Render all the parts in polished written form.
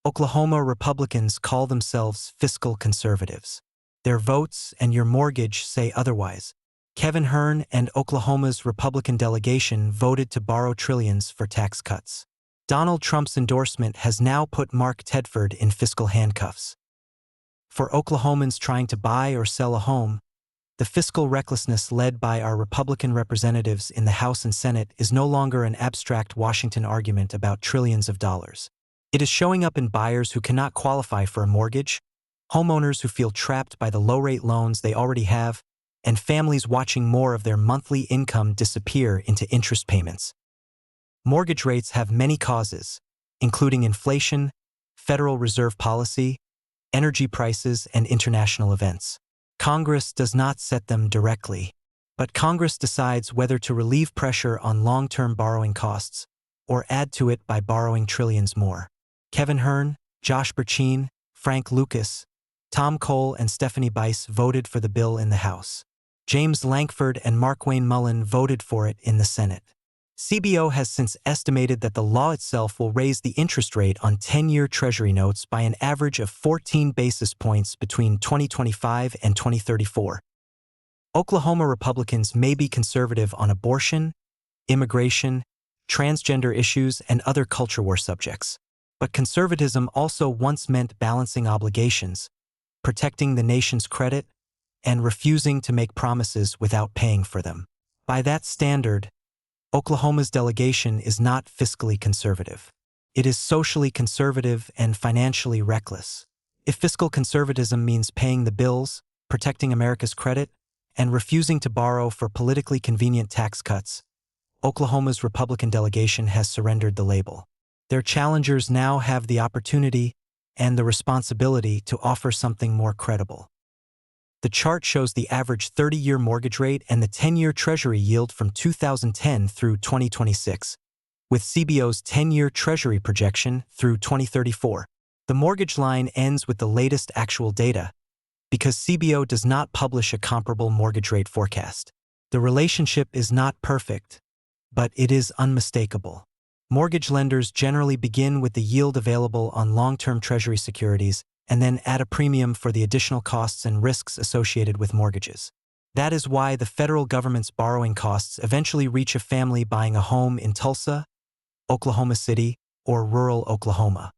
Oklahoma Republicans call themselves fiscal conservatives. Their votes and your mortgage say otherwise. Kevin Hern and Oklahoma's Republican delegation voted to borrow trillions for tax cuts. Donald Trump's endorsement has now put Mark Tedford in fiscal handcuffs. For Oklahomans trying to buy or sell a home, the fiscal recklessness led by our Republican representatives in the House and Senate is no longer an abstract Washington argument about trillions of dollars. It is showing up in buyers who cannot qualify for a mortgage, homeowners who feel trapped by the low-rate loans they already have, and families watching more of their monthly income disappear into interest payments. Mortgage rates have many causes, including inflation, Federal Reserve policy, energy prices, and international events. Congress does not set them directly, but Congress decides whether to relieve pressure on long-term borrowing costs or add to it by borrowing trillions more. Kevin Hern, Josh Burchine, Frank Lucas, Tom Cole, and Stephanie Bice voted for the bill in the House. James Lankford and Markwayne Mullin voted for it in the Senate. CBO has since estimated that the law itself will raise the interest rate on 10-year Treasury notes by an average of 14 basis points between 2025 and 2034. Oklahoma Republicans may be conservative on abortion, immigration, transgender issues, and other culture war subjects. But conservatism also once meant balancing obligations, protecting the nation's credit, and refusing to make promises without paying for them. By that standard, Oklahoma's delegation is not fiscally conservative. It is socially conservative and financially reckless. If fiscal conservatism means paying the bills, protecting America's credit, and refusing to borrow for politically convenient tax cuts, Oklahoma's Republican delegation has surrendered the label. Their challengers now have the opportunity and the responsibility to offer something more credible. The chart shows the average 30-year mortgage rate and the 10-year Treasury yield from 2010 through 2026, with CBO's 10-year Treasury projection through 2034. The mortgage line ends with the latest actual data, because CBO does not publish a comparable mortgage rate forecast. The relationship is not perfect, but it is unmistakable. Mortgage lenders generally begin with the yield available on long-term Treasury securities and then add a premium for the additional costs and risks associated with mortgages. That is why the federal government's borrowing costs eventually reach a family buying a home in Tulsa, Oklahoma City, or rural Oklahoma.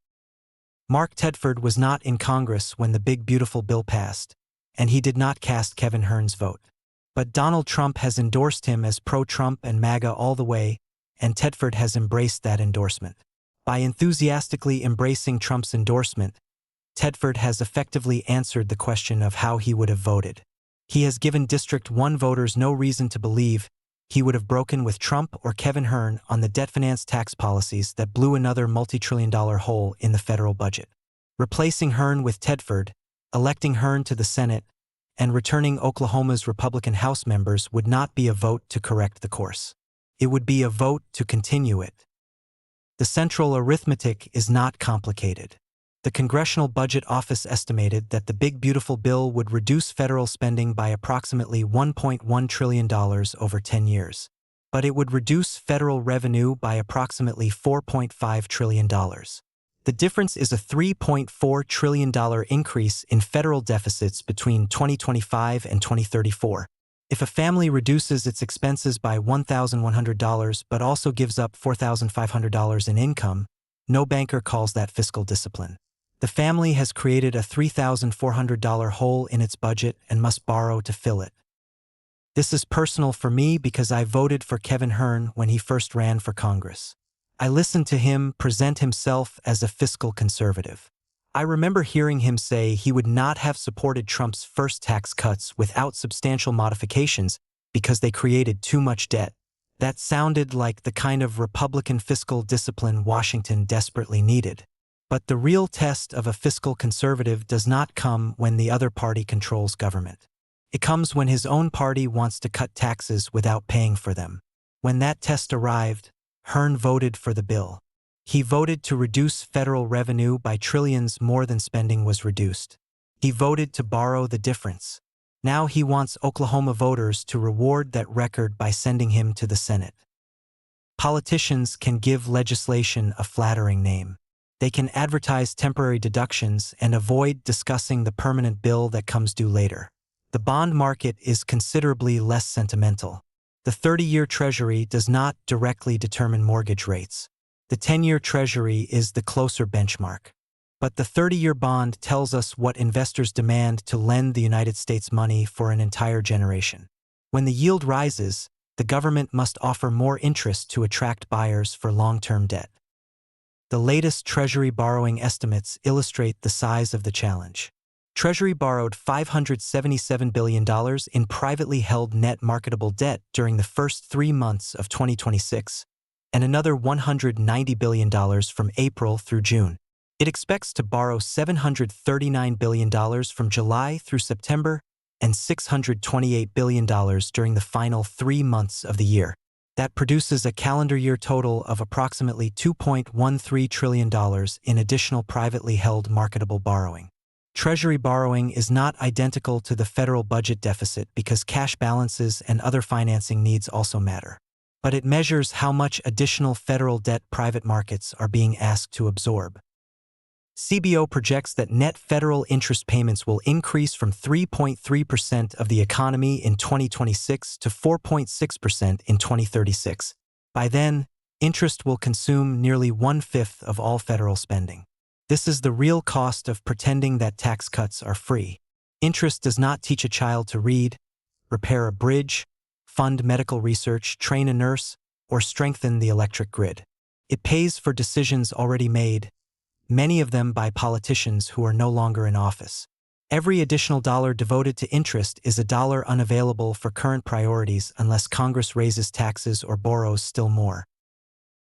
Mark Tedford was not in Congress when the Big Beautiful Bill passed, and he did not cast Kevin Hern's vote. But Donald Trump has endorsed him as pro-Trump and MAGA all the way, and Tedford has embraced that endorsement. By enthusiastically embracing Trump's endorsement, Tedford has effectively answered the question of how he would have voted. He has given District 1 voters no reason to believe he would have broken with Trump or Kevin Hern on the debt finance tax policies that blew another multi-trillion-dollar hole in the federal budget. Replacing Hern with Tedford, electing Hern to the Senate, and returning Oklahoma's Republican House members would not be a vote to correct the course. It would be a vote to continue it. The central arithmetic is not complicated. The Congressional Budget Office estimated that the Big Beautiful Bill would reduce federal spending by approximately $1.1 trillion over 10 years. But it would reduce federal revenue by approximately $4.5 trillion. The difference is a $3.4 trillion increase in federal deficits between 2025 and 2034. If a family reduces its expenses by $1,100 but also gives up $4,500 in income, no banker calls that fiscal discipline. The family has created a $3,400 hole in its budget and must borrow to fill it. This is personal for me because I voted for Kevin Hern when he first ran for Congress. I listened to him present himself as a fiscal conservative. I remember hearing him say he would not have supported Trump's first tax cuts without substantial modifications because they created too much debt. That sounded like the kind of Republican fiscal discipline Washington desperately needed. But the real test of a fiscal conservative does not come when the other party controls government. It comes when his own party wants to cut taxes without paying for them. When that test arrived, Hern voted for the bill. He voted to reduce federal revenue by trillions more than spending was reduced. He voted to borrow the difference. Now he wants Oklahoma voters to reward that record by sending him to the Senate. Politicians can give legislation a flattering name. They can advertise temporary deductions and avoid discussing the permanent bill that comes due later. The bond market is considerably less sentimental. The 30-year Treasury does not directly determine mortgage rates. The 10-year Treasury is the closer benchmark. But the 30-year bond tells us what investors demand to lend the United States money for an entire generation. When the yield rises, the government must offer more interest to attract buyers for long-term debt. The latest Treasury borrowing estimates illustrate the size of the challenge. Treasury borrowed $577 billion in privately held net marketable debt during the first 3 months of 2026, and another $190 billion from April through June. It expects to borrow $739 billion from July through September and $628 billion during the final 3 months of the year. That produces a calendar year total of approximately $2.13 trillion in additional privately held marketable borrowing. Treasury borrowing is not identical to the federal budget deficit because cash balances and other financing needs also matter. But it measures how much additional federal debt private markets are being asked to absorb. CBO projects that net federal interest payments will increase from 3.3% of the economy in 2026 to 4.6% in 2036. By then, interest will consume nearly 1/5 of all federal spending. This is the real cost of pretending that tax cuts are free. Interest does not teach a child to read, repair a bridge, fund medical research, train a nurse, or strengthen the electric grid. It pays for decisions already made, many of them by politicians who are no longer in office. Every additional dollar devoted to interest is a dollar unavailable for current priorities unless Congress raises taxes or borrows still more.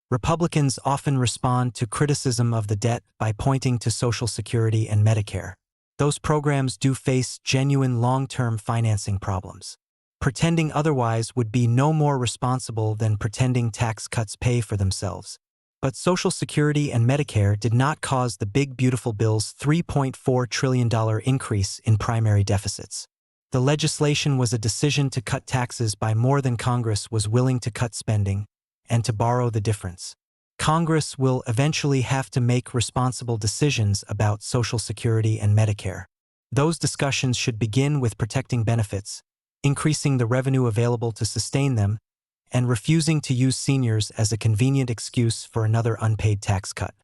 Republicans often respond to criticism of the debt by pointing to Social Security and Medicare. Those programs do face genuine long-term financing problems. Pretending otherwise would be no more responsible than pretending tax cuts pay for themselves. But Social Security and Medicare did not cause the big beautiful bill's $3.4 trillion increase in primary deficits. The legislation was a decision to cut taxes by more than Congress was willing to cut spending, and to borrow the difference. Congress will eventually have to make responsible decisions about Social Security and Medicare. Those discussions should begin with protecting benefits, increasing the revenue available to sustain them, and refusing to use seniors as a convenient excuse for another unpaid tax cut.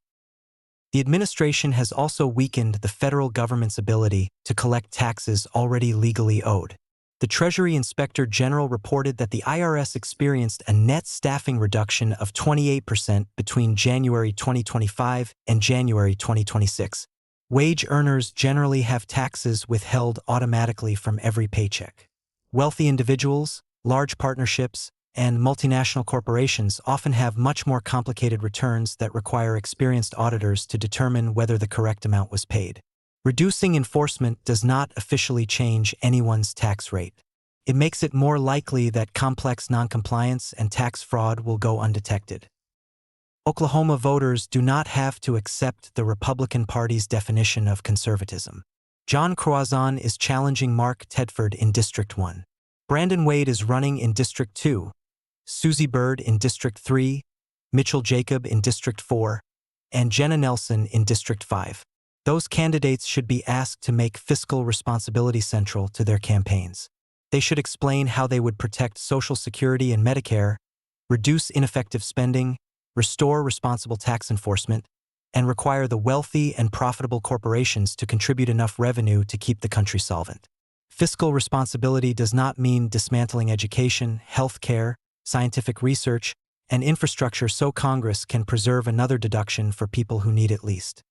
The administration has also weakened the federal government's ability to collect taxes already legally owed. The Treasury Inspector General reported that the IRS experienced a net staffing reduction of 28% between January 2025 and January 2026. Wage earners generally have taxes withheld automatically from every paycheck. Wealthy individuals, large partnerships, and multinational corporations often have much more complicated returns that require experienced auditors to determine whether the correct amount was paid. Reducing enforcement does not officially change anyone's tax rate. It makes it more likely that complex noncompliance and tax fraud will go undetected. Oklahoma voters do not have to accept the Republican Party's definition of conservatism. John Croizon is challenging Mark Tedford in District 1. Brandon Wade is running in District 2. Susie Bird in District 3, Mitchell Jacob in District 4, and Jenna Nelson in District 5. Those candidates should be asked to make fiscal responsibility central to their campaigns. They should explain how they would protect Social Security and Medicare, reduce ineffective spending, restore responsible tax enforcement, and require the wealthy and profitable corporations to contribute enough revenue to keep the country solvent. Fiscal responsibility does not mean dismantling education, health care, scientific research, and infrastructure so Congress can preserve another deduction for people who need it least.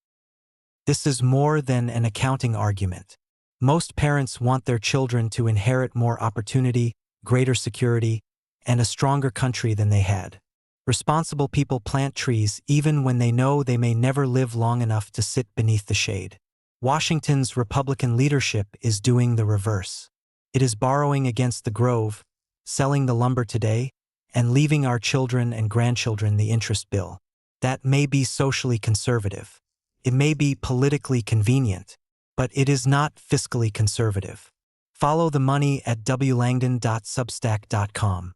This is more than an accounting argument. Most parents want their children to inherit more opportunity, greater security, and a stronger country than they had. Responsible people plant trees even when they know they may never live long enough to sit beneath the shade. Washington's Republican leadership is doing the reverse. It is borrowing against the grove, selling the lumber today, and leaving our children and grandchildren the interest bill. That may be socially conservative. It may be politically convenient, but it is not fiscally conservative. Follow the money at wlangdon.substack.com.